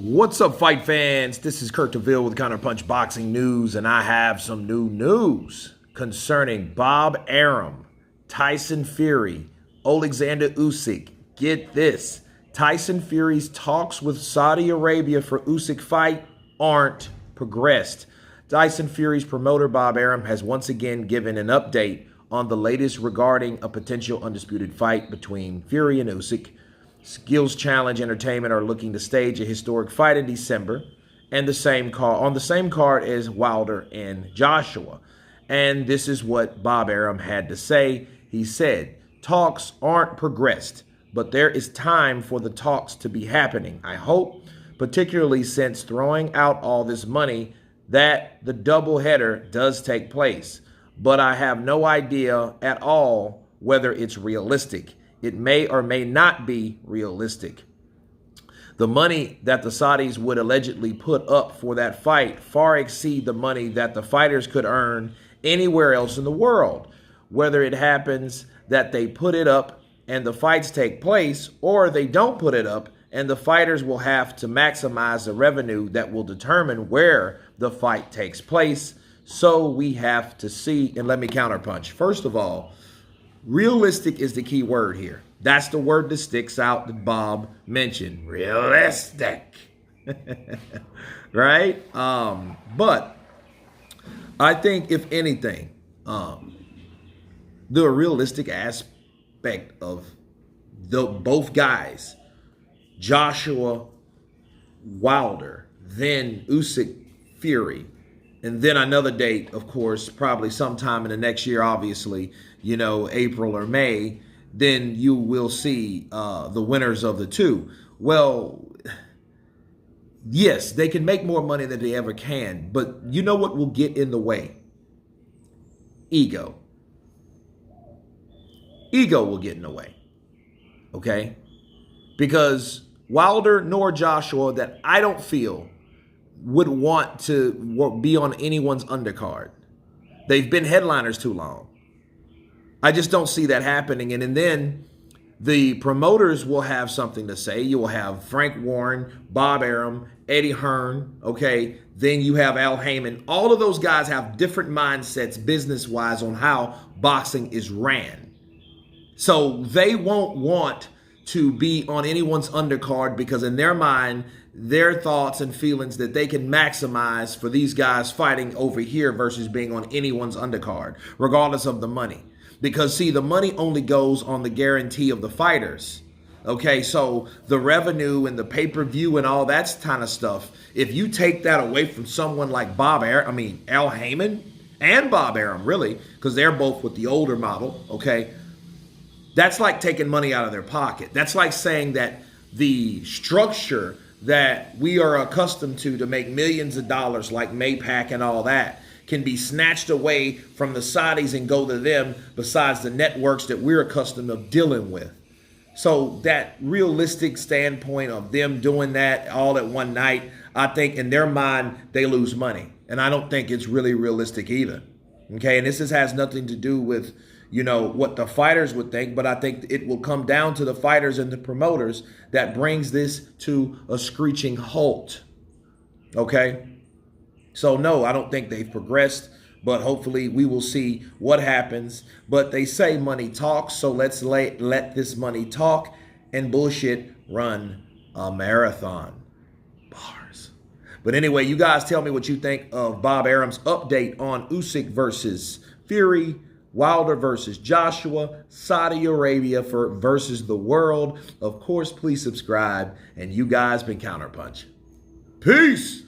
What's up, fight fans? This is Kurt DeVille with Counterpunch Boxing News, and I have some new news concerning Bob Arum, Tyson Fury, Oleksandr Usyk. Get this. Tyson Fury's talks with Saudi Arabia for Usyk fight aren't progressed. Tyson Fury's promoter, Bob Arum, has once again given an update on the latest regarding a potential undisputed fight between Fury and Usyk. Skills Challenge Entertainment are looking to stage a historic fight in December and on the same card as Wilder and Joshua. And this is what Bob Arum had to say. He said, "Talks aren't progressed, but there is time for the talks to be happening. I hope, particularly since throwing out all this money, that the doubleheader does take place. But I have no idea at all whether it's realistic. It may or may not be realistic. The money that the Saudis would allegedly put up for that fight far exceed the money that the fighters could earn anywhere else in the world. Whether it happens that they put it up and the fights take place, or they don't put it up and the fighters will have to maximize the revenue that will determine where the fight takes place. So we have to see." And let me counterpunch. First of all, realistic is the key word here. That's the word that sticks out that Bob mentioned. Realistic. Right? But I think, if anything, the realistic aspect of both guys, Joshua, Wilder, then Usyk, Fury, and then another date, of course, probably sometime in the next year, obviously, April or May, then you will see the winners of the two. Well, yes, they can make more money than they ever can, but you know what will get in the way? Ego. Ego will get in the way, okay? Because Wilder nor Joshua, that I don't feel would want to be on anyone's undercard. They've been headliners too long. I just don't see that happening. And then the promoters will have something to say. You will have Frank Warren, Bob Arum, Eddie Hearn, okay? Then you have Al Heyman. All of those guys have different mindsets business-wise on how boxing is ran. So they won't want to be on anyone's undercard because in their mind, their thoughts and feelings that they can maximize for these guys fighting over here versus being on anyone's undercard, regardless of the money. Because, see, the money only goes on the guarantee of the fighters. Okay, so the revenue and the pay-per-view and all that kind of stuff, if you take that away from someone like Al Heyman and Bob Arum, really, because they're both with the older model, okay, that's like taking money out of their pocket. That's like saying that the structure that we are accustomed to make millions of dollars, like Maypac and all that, can be snatched away from the Saudis and go to them besides the networks that we're accustomed to dealing with. So that realistic standpoint of them doing that all at one night, I think in their mind, they lose money. And I don't think it's really realistic either. Okay, and this has nothing to do with, what the fighters would think, but I think it will come down to the fighters and the promoters that brings this to a screeching halt. Okay? So no, I don't think they've progressed, but hopefully we will see what happens. But they say money talks, so let's let this money talk and bullshit run a marathon. Bars. But anyway, you guys tell me what you think of Bob Arum's update on Usyk versus Fury, Wilder versus Joshua, Saudi Arabia versus the world. Of course, please subscribe, and you guys been Counterpunch. Peace!